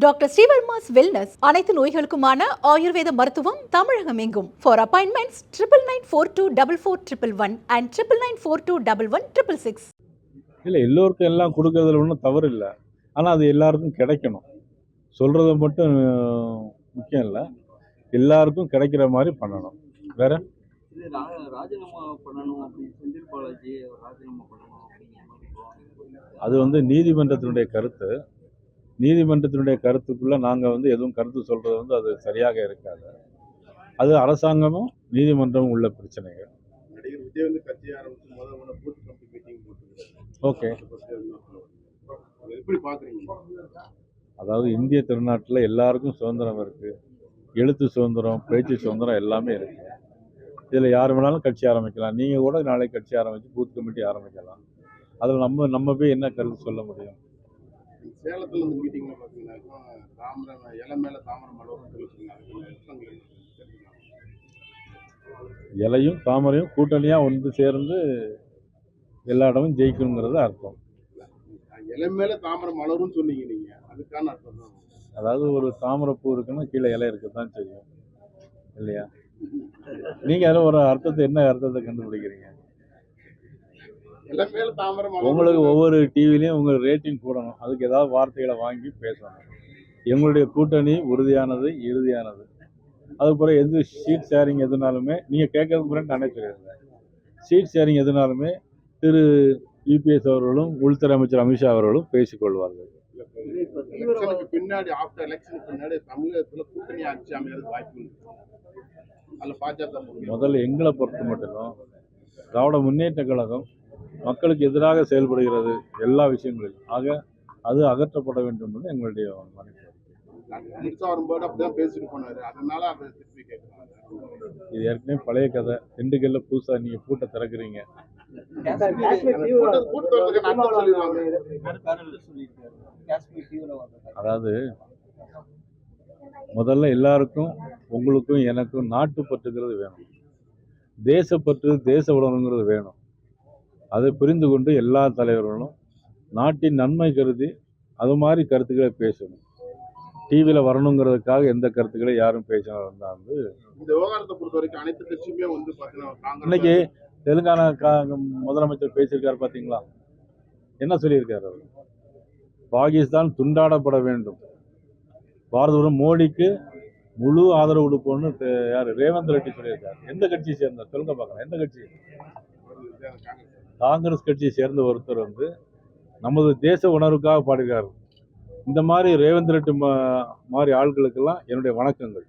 Doctor Srivarma's wellness அனைத்து நோய்களுக்குமான ஆயுர்வேத மருத்துவம் தமிழகம் எங்கும். For appointments 99424411 and 99421166. இல்லை, எல்லோருக்கும் எல்லாம் கொடுக்கறதுல ஒன்றும் தவறு இல்லை. ஆனால் அது எல்லாருக்கும் கிடைக்கணும். சொல்கிறது மட்டும் முக்கியம் இல்லை, எல்லாருக்கும் கிடைக்கிற மாதிரி பண்ணணும். வேற ராஜினாமா பண்ணணும் அப்படின்னு செந்தில் பாலாஜி ராஜினாமா பண்ணணும் அது நீதிமன்றத்தினுடைய கருத்து. நீதிமன்றத்தினுடைய கருத்துக்குள்ளே நாங்கள் எதுவும் கருத்து சொல்கிறது அது சரியாக இருக்காது. அது அரசாங்கமும் நீதிமன்றமும் உள்ள பிரச்சனைகள். நடிகர் விஜய் கட்சி ஆரம்பிச்சு பூத் கமிட்டி மீட்டிங் போட்டுருக்காரு. ஓகே, எப்படி பார்க்குறீங்க? அதாவது இந்திய திருநாட்டில் எல்லாருக்கும் சுதந்திரம் இருக்குது. எழுத்து சுதந்திரம், பேச்சு சுதந்திரம் எல்லாமே இருக்குது. இதில் யார் வேணாலும் கட்சி ஆரம்பிக்கலாம். நீங்கள் கூட நாளைக்கு கட்சி ஆரம்பித்து பூத் கமிட்டி ஆரம்பிக்கலாம். அதில் நம்ம போய் என்ன கருத்து சொல்ல முடியும்? சேலத்தில் இந்த மீட்டிங்கில் பார்த்தீங்கன்னாக்கா தாமரை இலை மேலே தாமரை மலரும் இலையும் தாமரையும் கூட்டணியாக ஒன்று சேர்ந்து எல்லா இடமும் ஜெயிக்கணுங்கிறது அர்த்தம். இலை மேலே தாமரை மலரும் சொன்னீங்க நீங்கள், அதுக்கான அர்த்தம் தான். அதாவது ஒரு தாமரை பூ இருக்குன்னா கீழே இலை இருக்க தான் செய்யும் இல்லையா? நீங்கள் அதில் ஒரு அர்த்தத்தை என்ன அர்த்தத்தை கண்டுபிடிக்கிறீங்க? உங்களுக்கு ஒவ்வொரு டிவிலையும் உங்களுக்கு ரேட்டிங் போடணும், அதுக்கு ஏதாவது வார்த்தைகளை வாங்கி பேசணும். எங்களுடைய கூட்டணி உறுதியானது, இறுதியானது. அதுபோல் எது சீட் ஷேரிங் எதுனாலுமே நீங்கள் கேட்கறதுக்கு முன்னாடி நானே சொல்லியிருந்தேன். சீட் ஷேரிங் எதுனாலுமே திரு யூபிஎஸ் அவர்களும் உள்துறை அமைச்சர் அமித்ஷா அவர்களும் பேசிக்கொள்வார்கள். பின்னாடி ஆஃப்டர் எலெக்ஷனுக்கு பின்னாடி தமிழகத்தில் கூட்டணி ஆட்சி அமைகிறது வாய்ப்பு முதல்ல எங்களை பொறுத்த மட்டும் திராவிட முன்னேற்ற கழகம் மக்களுக்கு எதிராக செயல்படுகிறது எல்லா விஷயங்களிலும். ஆக அது அகற்றப்பட வேண்டும் என்று எங்களுடைய மனைவி. இது ஏற்கனவே பழைய கதை. திண்டுக்கல்ல புதுசாக நீங்கள் பூட்டை திறக்கிறீங்க. அதாவது முதல்ல எல்லாருக்கும், உங்களுக்கும் எனக்கும் நாட்டுப்பற்றுங்கிறது வேணும், தேசப்பற்று தேச உணர்வுங்கிறது வேணும். அதை புரிந்து கொண்டு எல்லா தலைவர்களும் நாட்டின் நன்மை கருதி அது மாதிரி கருத்துக்களை பேசணும். டிவியில் வரணுங்கிறதுக்காக எந்த கருத்துக்களை யாரும் பேசினா இந்த விவகாரத்தை பொறுத்த வரைக்கும் அனைத்து கட்சியுமே இன்னைக்கு தெலுங்கானா முதலமைச்சர் பேசியிருக்காரு பார்த்தீங்களா? என்ன சொல்லியிருக்காரு அவர்? பாகிஸ்தான் துண்டாடப்பட வேண்டும், பாரதம் மோடிக்கு முழு ஆதரவு கொடுப்போம்னு யார்? ரேவந்த் ரெட்டி சொல்லியிருக்காரு. எந்த கட்சியை சேர்ந்தார் சொல்லுங்க பார்க்கலாம். எந்த கட்சி? காங்கிரஸ் கட்சியை சேர்ந்த ஒருத்தர் நமது தேச உணர்வுக்காக பாடுகிறார். இந்த மாதிரி ரேவந்த் ரெட்டி மாதிரி ஆட்களுக்கெல்லாம் என்னுடைய வணக்கங்கள்.